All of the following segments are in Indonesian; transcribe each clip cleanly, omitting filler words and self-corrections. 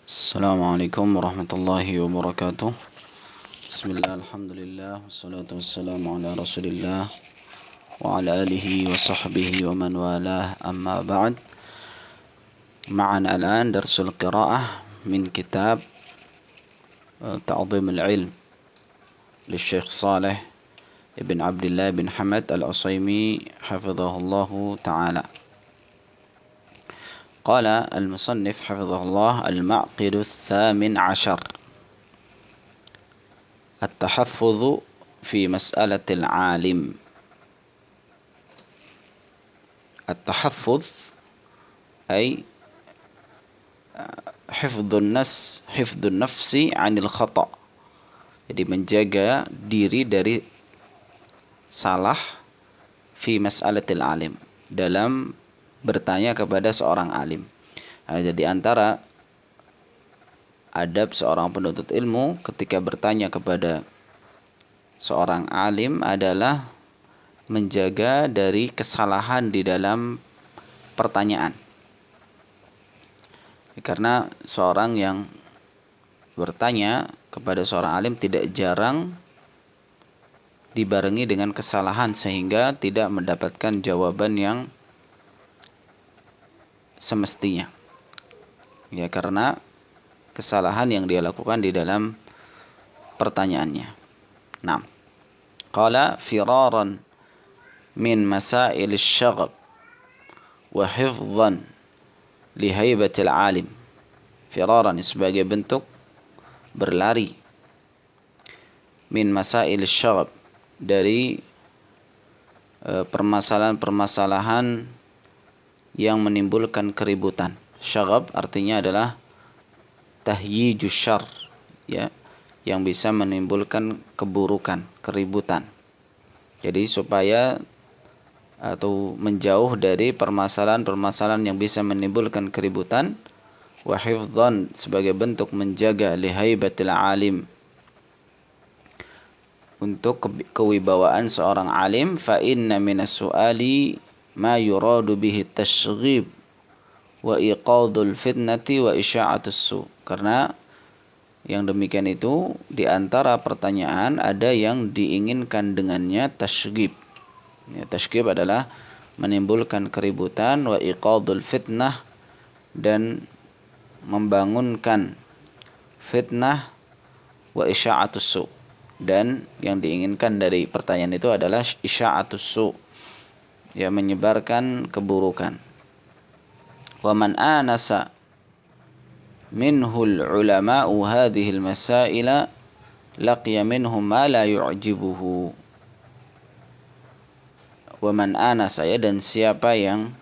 السلام عليكم ورحمة الله وبركاته. بسم الله الحمد لله والصلاة والسلام على رسول الله وعلى آله وصحبه ومن والاه، أما بعد. معنا الآن درس القراءة من كتاب تعظيم العلم للشيخ صالح بن عبد الله بن حمد العصيمي حفظه الله تعالى. قال المصنف حفظه الله: المعقد الثامن عشر، التحفظ في مسألة العالم. التحفظ أي حفظ النفس عن الخطأ. Jadi menjaga diri dari salah fi mas'alatil alim, dalam bertanya kepada seorang alim. Nah, jadi antara adab seorang penuntut ilmu ketika bertanya kepada seorang alim adalah menjaga dari kesalahan di dalam pertanyaan. Karena seorang yang bertanya kepada seorang alim tidak jarang dibarengi dengan kesalahan sehingga tidak mendapatkan jawaban yang semestinya. Ya, karena kesalahan yang dia lakukan di dalam pertanyaannya. Nah, qala firaran min masail asy-syaghab wa hifdhan li haibatil alim. Firaran sebagai bentuk berlari, min masail asy-syaghab, dari permasalahan-permasalahan yang menimbulkan keributan. Syaghab artinya adalah tahyijus syarr, ya, yang bisa menimbulkan keburukan, keributan. Jadi supaya atau menjauh dari permasalahan-permasalahan yang bisa menimbulkan keributan. Wa hifdhan sebagai bentuk menjaga lihaibatil alim, untuk kewibawaan seorang alim. Fa inna minas su'ali ma yuradu bihi tashghib wa iqadul fitnati wa isya'atus su. Karena yang demikian itu di antara pertanyaan ada yang diinginkan dengannya tashghib. Ya, tashghib adalah menimbulkan keributan, wa iqadul fitnah, dan membangunkan fitnah, wa isya'atus su, dan yang diinginkan dari pertanyaan itu adalah isya'atus su, ya, menyebarkan keburukan. Wa man anasa minhul ulama'u hadhil masaila laqiya minhum ma la yu'jibuhu. Wa man anasa, ya, dan siapa yang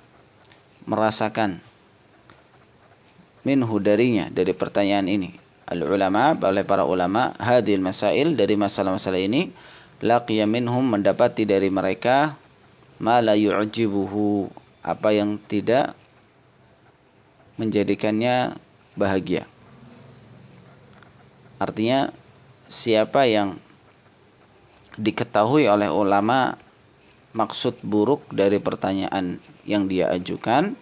merasakan minhu darinya, dari pertanyaan ini, al-ulama, oleh para ulama, hadhil masail, dari masalah-masalah ini, laqiya minhum, mendapati dari mereka, ma la yu'jibuhu, apa yang tidak menjadikannya bahagia. Artinya siapa yang diketahui oleh ulama maksud buruk dari pertanyaan yang dia ajukan,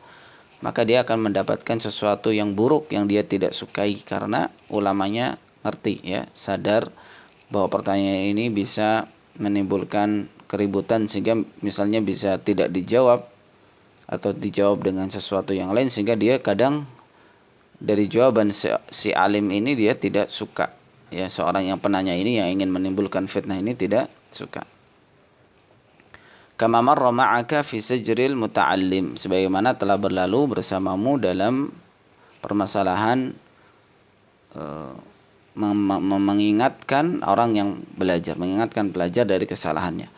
maka dia akan mendapatkan sesuatu yang buruk yang dia tidak sukai, karena ulamanya ngerti, ya, sadar bahwa pertanyaan ini bisa menimbulkan keributan sehingga misalnya bisa tidak dijawab atau dijawab dengan sesuatu yang lain, sehingga dia kadang dari jawaban si alim ini dia tidak suka, ya, seorang yang penanya ini yang ingin menimbulkan fitnah ini tidak suka. Kama marra ma'aka fi sajril muta'allim, sebagaimana telah berlalu bersamamu dalam permasalahan mengingatkan orang yang belajar, mengingatkan pelajar dari kesalahannya.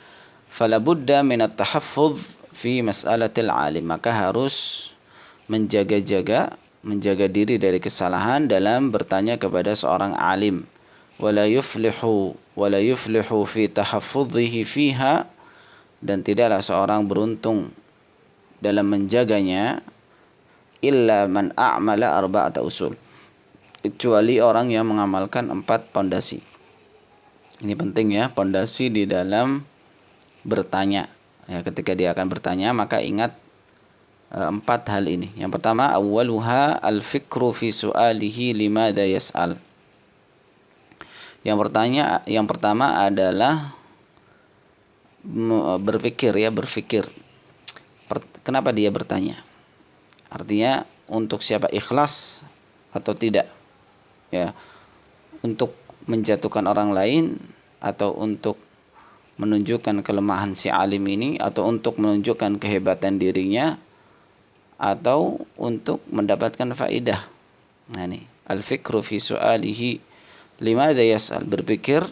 Fala budda min at-tahaffuz fi mas'alatil alim, maka harus menjaga diri dari kesalahan dalam bertanya kepada seorang alim. Wala yuflihu fi tahaffudhihi fiha, dan tidaklah seorang beruntung dalam menjaganya, illa man a'mala arba'ata usul, kecuali orang yang mengamalkan 4 pondasi. Ini penting, ya, pondasi di dalam bertanya. Ya, ketika dia akan bertanya, maka ingat empat hal ini. Yang pertama, awwaluha al-fikru fi su'alihi limadha yas'al. Yang pertama adalah berpikir. Kenapa dia bertanya? Artinya untuk siapa, ikhlas atau tidak? Ya, untuk menjatuhkan orang lain atau untuk menunjukkan kelemahan si alim ini, atau untuk menunjukkan kehebatan dirinya, atau untuk mendapatkan faidah. Nah ini, al-fikru fi su'alihi limadha yas'al, berpikir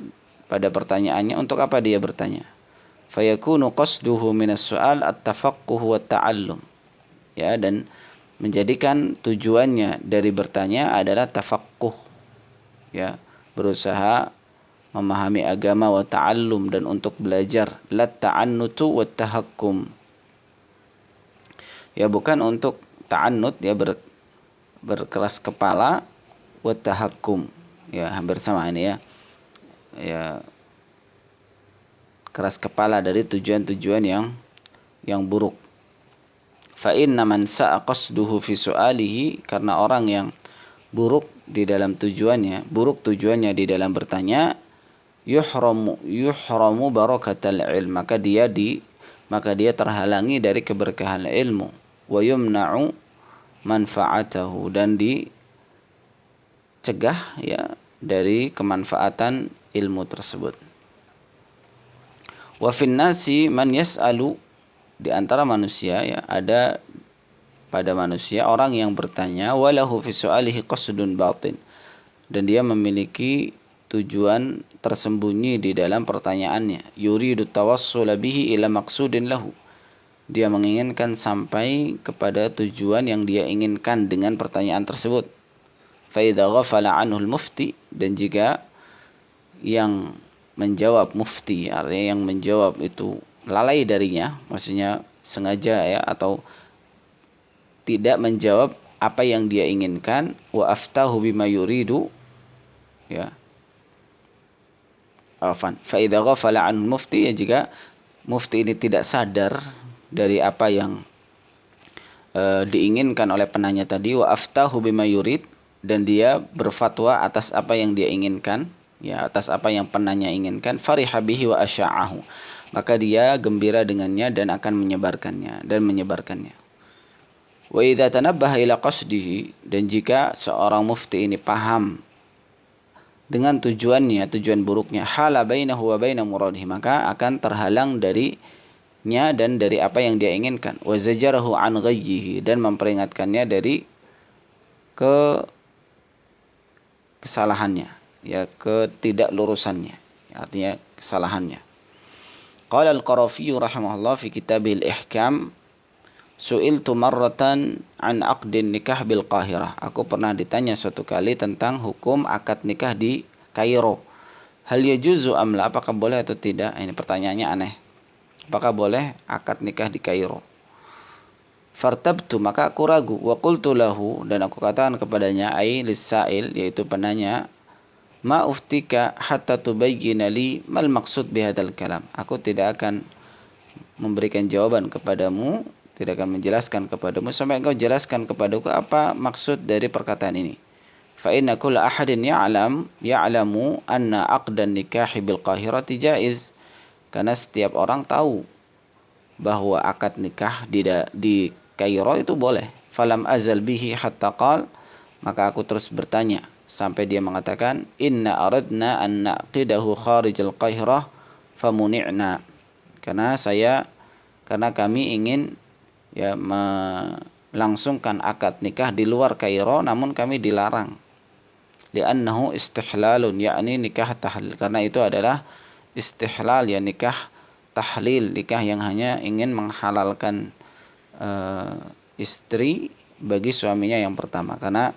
pada pertanyaannya, untuk apa dia bertanya. Fayakunu qasduhu minas su'al at-tafaqquh wa ta'allum. Ya, dan menjadikan tujuannya dari bertanya adalah tafaqquh. Ya, berusaha memahami agama, wa ta'allum, dan untuk belajar, la ta'annutu wa tahakkum. Ya, bukan untuk ta'annut, ya berkeras kepala, wa tahakkum. Ya, hampir sama ini ya. Ya, keras kepala dari tujuan-tujuan yang buruk. Fa inna man sa'a qasduhu fi su'alihi, karena orang yang buruk tujuannya di dalam bertanya, yuhramu barakatal ilm, maka dia terhalangi dari keberkahan ilmu, wa yumna'u manfaatahu, dan dicegah ya dari kemanfaatan ilmu tersebut. Wa fin nasi man yas'alu, di antara manusia ya, ada pada manusia orang yang bertanya, walahu fi su'alihi qasdun batin, dan dia memiliki tujuan tersembunyi di dalam pertanyaannya. Yuridu tawassula bihi ila maqsudin lahu, dia menginginkan sampai kepada tujuan yang dia inginkan dengan pertanyaan tersebut. Fa idza ghafala anhu al-mufti, dan jika yang menjawab mufti, artinya yang menjawab itu lalai darinya, maksudnya sengaja ya, atau tidak menjawab apa yang dia inginkan, wa aftahu bima yuridu, ya, afan, fa idza ghafala an mufti, ya, jika mufti ini tidak sadar dari apa yang diinginkan oleh penanya tadi, wa aftahu bima yurid, dan dia berfatwa atas apa yang dia inginkan, ya, atas apa yang penanya inginkan, fariha bihi wa asya'ahu, maka dia gembira dengannya dan akan menyebarkannya. Wa idza tanabbaha ila qasdihi, dan jika seorang mufti ini paham dengan tujuan buruknya, hala bainahu wa baina muradihi, maka akan terhalang darinya dan dari apa yang dia inginkan. Wa zajarahu an ghayyihi, dan memperingatkannya dari kesalahannya, ya, ketidaklurusannya, artinya kesalahannya. Qala al-Qarafi rahimahullah fi kitabihil ihkam, su'iltu marratan an aqdin nikah bil Qahirah, aku pernah ditanya suatu kali tentang hukum akad nikah di Kairo. Hal yajuzu amla, apakah boleh atau tidak? Ini pertanyaannya aneh. Apakah boleh akad nikah di Kairo? Fartabtu, maka aku ragu. Wa qultu lahu, dan aku katakan kepadanya, ai lisail, yaitu penanya, ma uftika hatta tubayyina li mal maqsud bihadzal kalam, aku tidak akan memberikan jawaban kepadamu, tidak akan menjelaskan kepadamu sampai engkau jelaskan kepadaku apa maksud dari perkataan ini. Fa inna kulla ahadin ya'lamu anna aqdan nikahi bil Qahirati jaiz, karena setiap orang tahu bahwa akad nikah di Kairo itu boleh. Falam azal bihi hatta qal, maka aku terus bertanya sampai dia mengatakan, inna aradna an naqidahu kharijal Qahirah famuni'na, karena kami ingin, ya, melangsungkan akad nikah di luar Kairo, namun kami dilarang. Li'annahu istihlalun, yakni nikah tahlil, karena itu adalah istihlal, ya, nikah tahlil, nikah yang hanya ingin menghalalkan istri bagi suaminya yang pertama. Karena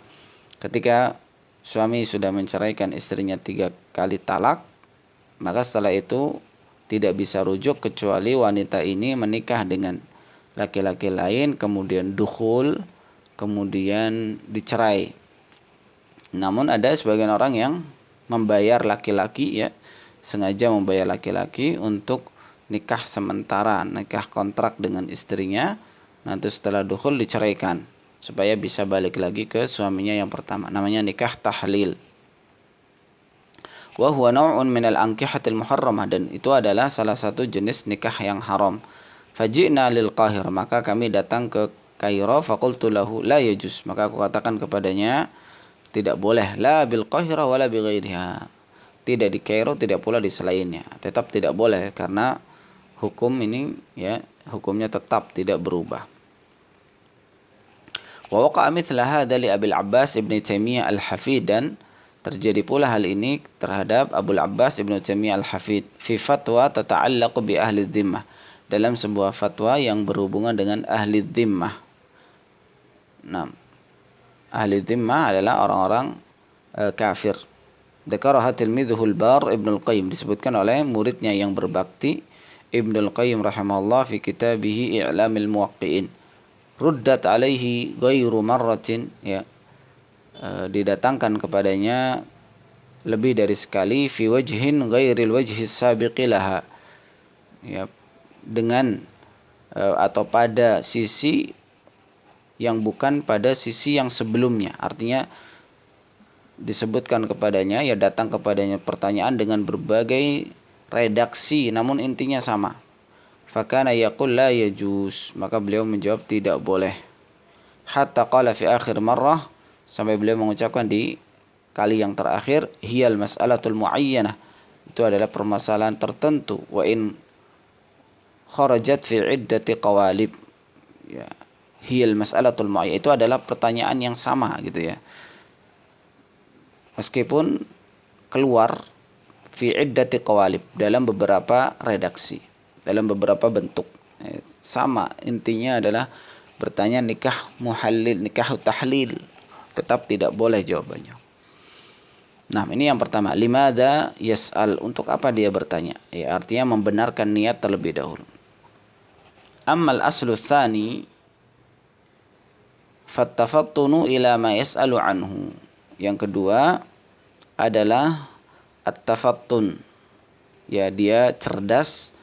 ketika suami sudah menceraikan istrinya 3 kali talak, maka setelah itu tidak bisa rujuk kecuali wanita ini menikah dengan laki-laki lain, kemudian dukhul, kemudian dicerai. Namun ada sebagian orang yang membayar laki-laki, ya, sengaja membayar laki-laki untuk nikah sementara, nikah kontrak dengan istrinya, nanti setelah dukhul diceraikan supaya bisa balik lagi ke suaminya yang pertama. Namanya nikah tahlil. Wa huwa naw'un minal ankihatil muharramah, dan itu adalah salah satu jenis nikah yang haram. Faji'na lil Qahirah, maka kami datang ke Kairo, faqultu lahu la yajuz, maka aku katakan kepadanya tidak boleh, la bil Qahirah wala bi ghairiha. Tidak di Kairo, tidak pula di selainnya. Tetap tidak boleh karena hukum ini ya, hukumnya tetap tidak berubah. Wa waqa'a mithla hadza li Abil Abbas Ibnu Taimiyah Al-Hafid, dan terjadi pula hal ini terhadap Abul Abbas Ibnu Taimiyah Al-Hafid fi fatwa tata'allaqu bi ahli dhimmah, dalam sebuah fatwa yang berhubungan dengan ahli dhimmah. Nah, ahli dhimmah adalah orang-orang kafir. Dzakaraha tilmidhuhu al-Bar Ibnu Al-Qayyim, disebutkan oleh muridnya yang berbakti Ibnu Al-Qayyim rahimahullah fi kitabih I'lamil Muwaqqi'in. Ruddat alaihi ghairu marratin, ya, didatangkan kepadanya lebih dari sekali, fi wajhin ghairil wajhi sabiqi laha, ya, dengan atau pada sisi yang bukan pada sisi yang sebelumnya. Artinya disebutkan kepadanya, ya, datang kepadanya pertanyaan dengan berbagai redaksi namun intinya sama. Fakana yaqul la yajuz, maka beliau menjawab tidak boleh. Hatta qala fi akhir marrah, sampai beliau mengucapkan di kali yang terakhir, hiyal mas'alatul muayyanah, itu adalah permasalahan tertentu, wa in kharajat fi iddati qawalib, ya, hiyal mas'alatul muayyanah, itu adalah pertanyaan yang sama gitu ya, meskipun keluar fi iddati qawalib, dalam beberapa redaksi, dalam beberapa bentuk, sama, intinya adalah bertanya nikah muhallil, nikah tahlil, tetap tidak boleh jawabannya. Nah, ini yang pertama, limadza yas'al, untuk apa dia bertanya, ya, artinya membenarkan niat terlebih dahulu. Ammal aslu tsani fattafattunu ila ma yas'alu anhu, yang kedua adalah at-tafattun, ya, dia cerdas,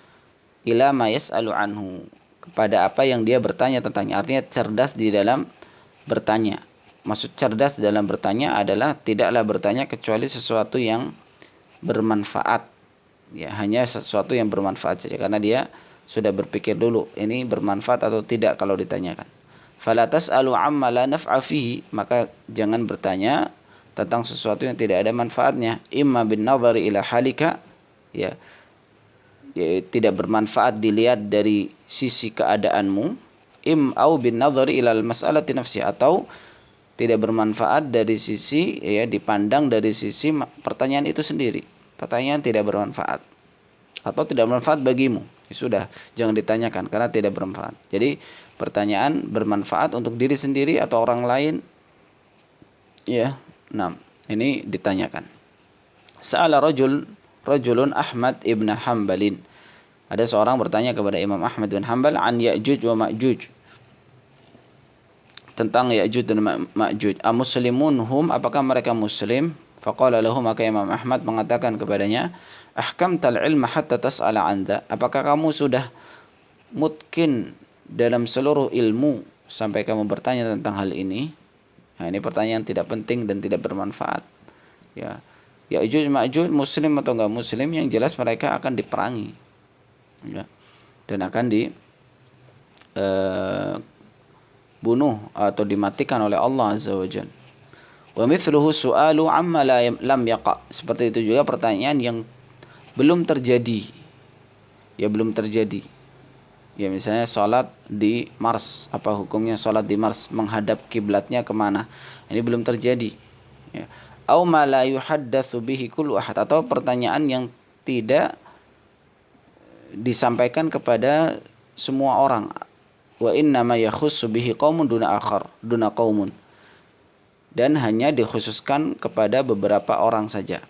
ila ma yas'alu anhu, kepada apa yang dia bertanya tentangnya. Artinya cerdas di dalam bertanya. Maksud cerdas dalam bertanya adalah tidaklah bertanya kecuali sesuatu yang bermanfaat, ya, hanya sesuatu yang bermanfaat saja, karena dia sudah berpikir dulu ini bermanfaat atau tidak kalau ditanyakan. Fala tas'alu amma la naf'a fihi, maka jangan bertanya tentang sesuatu yang tidak ada manfaatnya. Imma bin nadhari ila halika, ya, tidak bermanfaat dilihat dari sisi keadaanmu, au bin nadhari ilal mas'alati nafsi, atau tidak bermanfaat dari sisi, ya, dipandang dari sisi pertanyaan itu sendiri. Pertanyaan tidak bermanfaat atau tidak bermanfaat bagimu, ya sudah, jangan ditanyakan karena tidak bermanfaat. Jadi pertanyaan bermanfaat untuk diri sendiri atau orang lain, ya, nah, ini ditanyakan. Sa'ala rajulun Ahmad ibn Hanbalin, ada seorang bertanya kepada Imam Ahmad bin Hanbal an Ya'juj wa Ma'juj, tentang Ya'juj dan Ma'juj. Amuslimun hum, apakah mereka muslim? Faqala lahu, maka Imam Ahmad mengatakan kepadanya, ahkamtal ilma hatta tas'ala anda, apakah kamu sudah mutkin dalam seluruh ilmu sampai kamu bertanya tentang hal ini? Nah, ini pertanyaan tidak penting dan tidak bermanfaat, ya. Ya'juj Ma'juj muslim atau enggak muslim, yang jelas mereka akan diperangi, ya, dan akan bunuh atau dimatikan oleh Allah Azza wa Jalla. Wa mithluhu su'alu amma lam yaqa, seperti itu juga pertanyaan yang belum terjadi, ya, belum terjadi, ya, misalnya sholat di Mars, apa hukumnya sholat di Mars, menghadap kiblatnya kemana, ini belum terjadi, ya. Au ma la yuhaddatsu bihi kullu ahad, atau pertanyaan yang tidak disampaikan kepada semua orang. Wa inna ma yakhussu bihi qaumun duna qaumun, dan hanya dikhususkan kepada beberapa orang saja.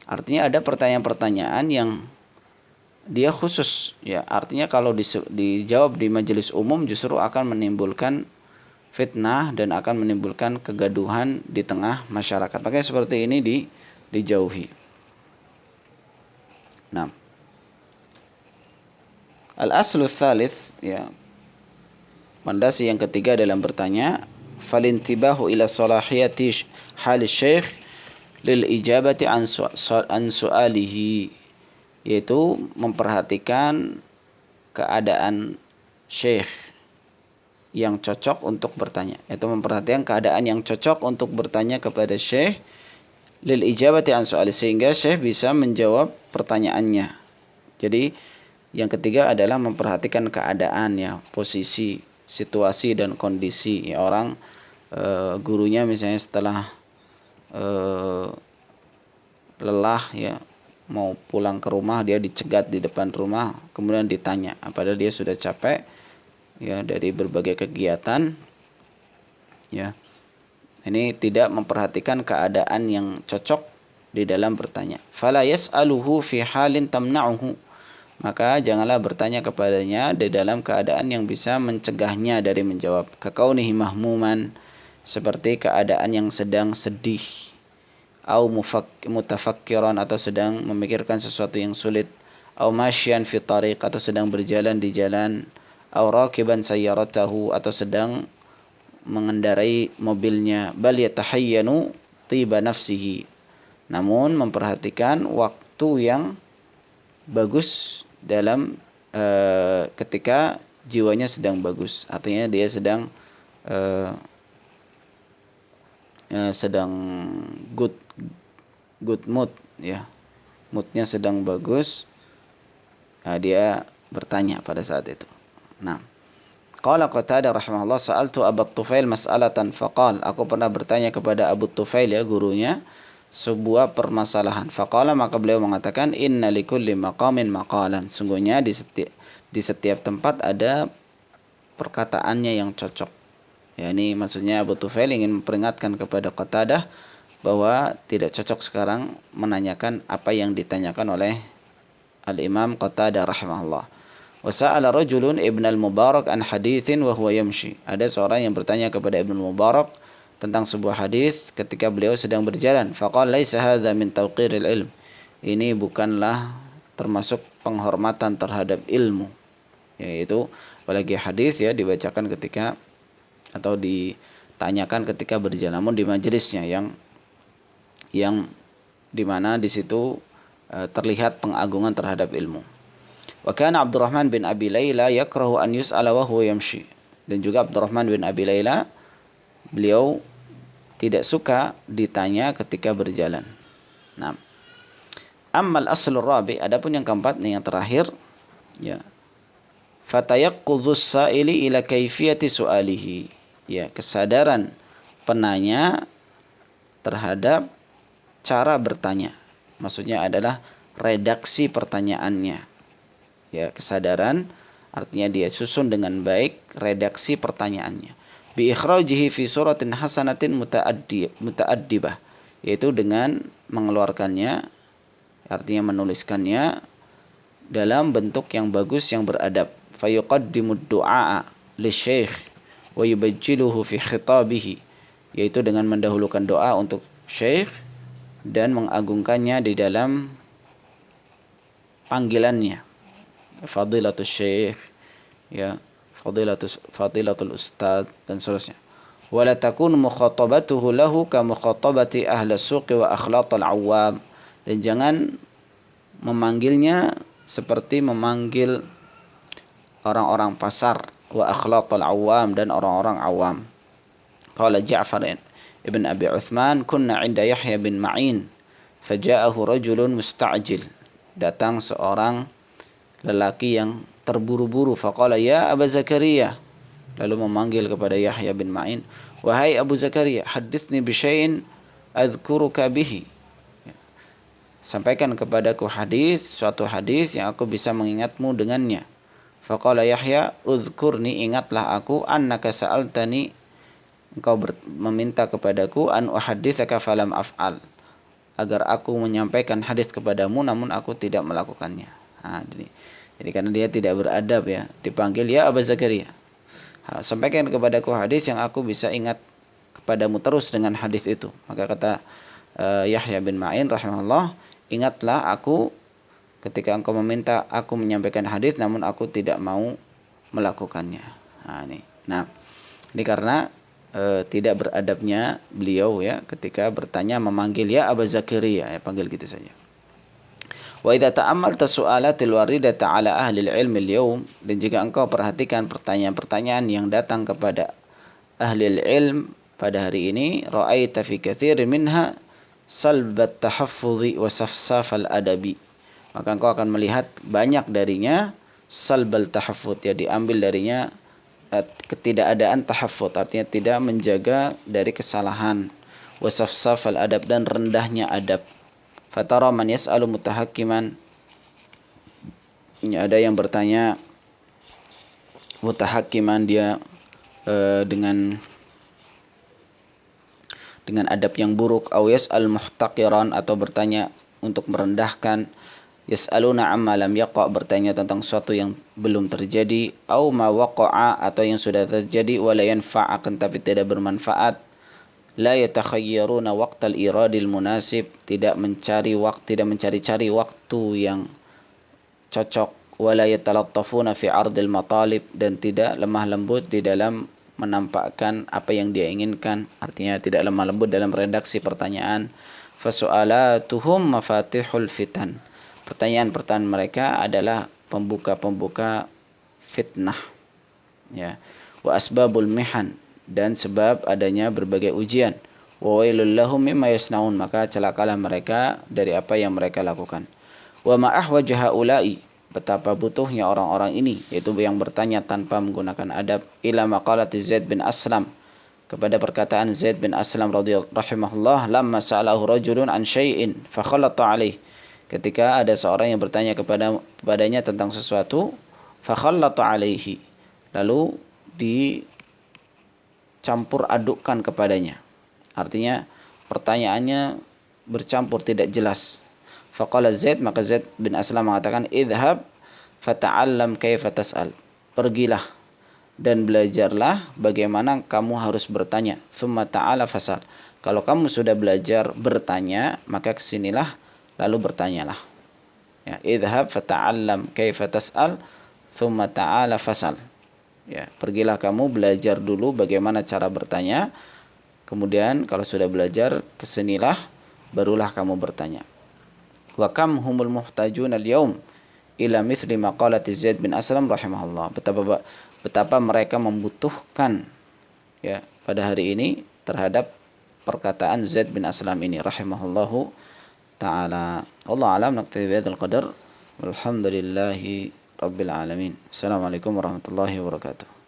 Artinya ada pertanyaan-pertanyaan yang dia khusus, ya, artinya kalau dijawab di majelis umum justru akan menimbulkan fitnah dan akan menimbulkan kegaduhan di tengah masyarakat. Makanya seperti ini dijauhi. Nah, al-aslu tsalits, ya, Pondasi yang ketiga dalam bertanya, falintibahu ila salahiyati hal syekh lil ijabati an su'alihi, yaitu memperhatikan keadaan syekh yang cocok untuk bertanya, yaitu memperhatikan keadaan yang cocok untuk bertanya kepada syekh lil ijabati an su'ali, sehingga syekh bisa menjawab pertanyaannya. Jadi yang ketiga adalah memperhatikan keadaan, ya, posisi, situasi dan kondisi, ya, orang gurunya misalnya setelah lelah, ya, mau pulang ke rumah, dia dicegat di depan rumah, kemudian ditanya, padahal dia sudah capek, ya, dari berbagai kegiatan, ya. Ini tidak memperhatikan keadaan yang cocok di dalam bertanya. Fala yas'aluhu fi halin tamna'uhu, maka janganlah bertanya kepadanya di dalam keadaan yang bisa mencegahnya dari menjawab. Kakaunihi mahmuman, seperti keadaan yang sedang sedih, au mutafakkiran, atau sedang memikirkan sesuatu yang sulit, au masyan fi tariq, atau sedang berjalan di jalan, au rakiban sayyaratahu, atau sedang mengendarai mobilnya, bal yatahayyanu tiba nafsihi, namun memperhatikan waktu yang bagus dalam ketika jiwanya sedang bagus, artinya dia sedang sedang good mood, ya, moodnya sedang bagus. Nah, dia bertanya pada saat itu. Nah, qala Qatadah rahimahullah, sa'altu Abu Tufail mas'alatan faqal, aku pernah bertanya kepada Abu Tufail, ya, gurunya, sebuah permasalahan. Faqala, maka beliau mengatakan, inna likulli maqamin maqalan, sungguhnya di setiap tempat ada perkataannya yang cocok. Ya, ini maksudnya Abu Tufail ingin memperingatkan kepada Qatadah bahwa tidak cocok sekarang menanyakan apa yang ditanyakan oleh Al-Imam Qatadah rahimahullah. Wasa'ala rajulun Ibn al-Mubarak an hadithin wa huwa yamshi. Ada seorang yang bertanya kepada Ibn al-Mubarak tentang sebuah hadis ketika beliau sedang berjalan. Faqala laisa hadza min tawqiril ilm. Ini bukanlah termasuk penghormatan terhadap ilmu. Yaitu apalagi hadis, ya, dibacakan ketika atau ditanyakan ketika berjalan, namun di majelisnya yang di mana di situ terlihat pengagungan terhadap ilmu. Wa kana Abdurrahman bin Abi Layla yakrahu an yus'ala wa huwa yamshi. Dan juga Abdurrahman bin Abi Layla, beliau tidak suka ditanya ketika berjalan. Nah, ammal aslur rabi, adapun yang keempat, yang terakhir, ya, fatayaqquzus sa'ili ila kaifiyati su'alihi, ya, kesadaran penanya terhadap cara bertanya. Maksudnya adalah redaksi pertanyaannya. Ya, kesadaran artinya dia susun dengan baik redaksi pertanyaannya. Bi ikhrajihi fi suratin hasanatin muta'addibah, yaitu dengan mengeluarkannya, artinya menuliskannya dalam bentuk yang bagus, yang beradab. Fayuqaddimud du'a lisyekh wa yubajjiluhu fi khitabihi, yaitu dengan mendahulukan doa untuk syekh dan mengagungkannya di dalam panggilannya. Fadilatul syekh, ya, fadilatul ustad, dan seterusnya. Wala takun mukhatabatuhu lahu ka mukhatabati ahli suqi wa akhlaqal awam, dan jangan memanggilnya seperti memanggil orang-orang pasar, wa akhlaqal awam, dan orang-orang awam. Qala Ja'far ibn Abi Uthman, kunna 'inda Yahya bin Ma'in faja'ahu rajulun musta'jil, datang seorang lelaki yang terburu-buru. Faqala ya Abu Zakaria, lalu memanggil kepada Yahya bin Ma'in, wahai Abu Zakaria, hadithni bisyai'in adhkuruka bihi, sampaikan kepadaku suatu hadis yang aku bisa mengingatmu dengannya. Faqala Yahya, udhkurni, ingatlah aku, annaka sa'altani, engkau meminta kepadaku, an uhadithaka falam af'al, agar aku menyampaikan hadis kepadamu namun aku tidak melakukannya. Nah, jadi karena dia tidak beradab, ya, dipanggil ya Abu Zakaria, sampaikan kepadaku hadis yang aku bisa ingat kepadamu terus dengan hadis itu. Maka kata Yahya bin Ma'in rahimahullah, ingatlah aku ketika engkau meminta aku menyampaikan hadis namun aku tidak mau melakukannya. Nah, ini Nah, ini karena tidak beradabnya beliau ya ketika bertanya memanggil ya Aba Zakaria, ya panggil gitu saja. Wa idza ta'ammalta su'alatil waridata 'ala ahli al-'ilm al-yawm, dan jika engkau perhatikan pertanyaan-pertanyaan yang datang kepada ahli al-'ilm pada hari ini, ra'aita fi katsirin minha salbat tahaffudhi wa safsaf al-adabi. Maka engkau akan melihat banyak darinya salbal tahaffud, ya diambil darinya ketidakadaan tahaffud, artinya tidak menjaga dari kesalahan, wa safsaf al-adab, dan rendahnya adab. Fatara man yas'alu mutahakkiman, ada yang bertanya mutahakkiman, dia dengan adab yang buruk, au yas'al muhtaqiran, atau bertanya untuk merendahkan, yas'aluna amma lam yaqa, bertanya tentang sesuatu yang belum terjadi, au ma waqa'a, atau yang sudah terjadi, wala yanfa' akan tapi tidak bermanfaat, la yatakhayyaruna waqtal iradil munasib, tidak mencari-cari waktu yang cocok, wala yatalattafuna fi ardil matalib, dan tidak lemah lembut di dalam menampakkan apa yang dia inginkan, artinya tidak lemah lembut dalam redaksi pertanyaan. Fasu'alatuhum mafatihul fitan, pertanyaan-pertanyaan mereka adalah pembuka-pembuka fitnah, ya. Wa asbabul mihan, dan sebab adanya berbagai ujian. Wa wailul lahum mimma yasnaun, maka celakalah mereka dari apa yang mereka lakukan. Wa ma ahwaju haula'i, betapa butuhnya orang-orang ini, yaitu yang bertanya tanpa menggunakan adab, ila maqalati Zaid bin Aslam, kepada perkataan Zaid bin Aslam radhiyallahu rahimahullah, lamma sa'alahu rajulun an syai'in fa khalata alaih, ketika ada seorang yang bertanya kepadanya tentang sesuatu, fa khalata alaihi, lalu dicampur adukkan kepadanya, artinya pertanyaannya bercampur, tidak jelas. Faqala Zaid, maka Zaid bin Aslam mengatakan, idhab fata'allam kaifa tas'al, pergilah dan belajarlah bagaimana kamu harus bertanya. Tsumma ta'ala fasal, kalau kamu sudah belajar bertanya, maka kesinilah lalu bertanyalah. Ya, idhab fata'allam kaifa tas'al tsumma ta'ala fasal. Ya, pergilah kamu belajar dulu bagaimana cara bertanya, kemudian kalau sudah belajar kesinilah barulah kamu bertanya. Wa kam humul muhtajun al-yawm ila mithli maqalati Zaid bin Aslam rahimahullah, betapa mereka membutuhkan ya pada hari ini terhadap perkataan Zaid bin Aslam ini rahimahullahu taala. Allah alam, naktafi bihadzal qadar, walhamdulillahi rabbil alamin. Assalamualaikum warahmatullahi wabarakatuh.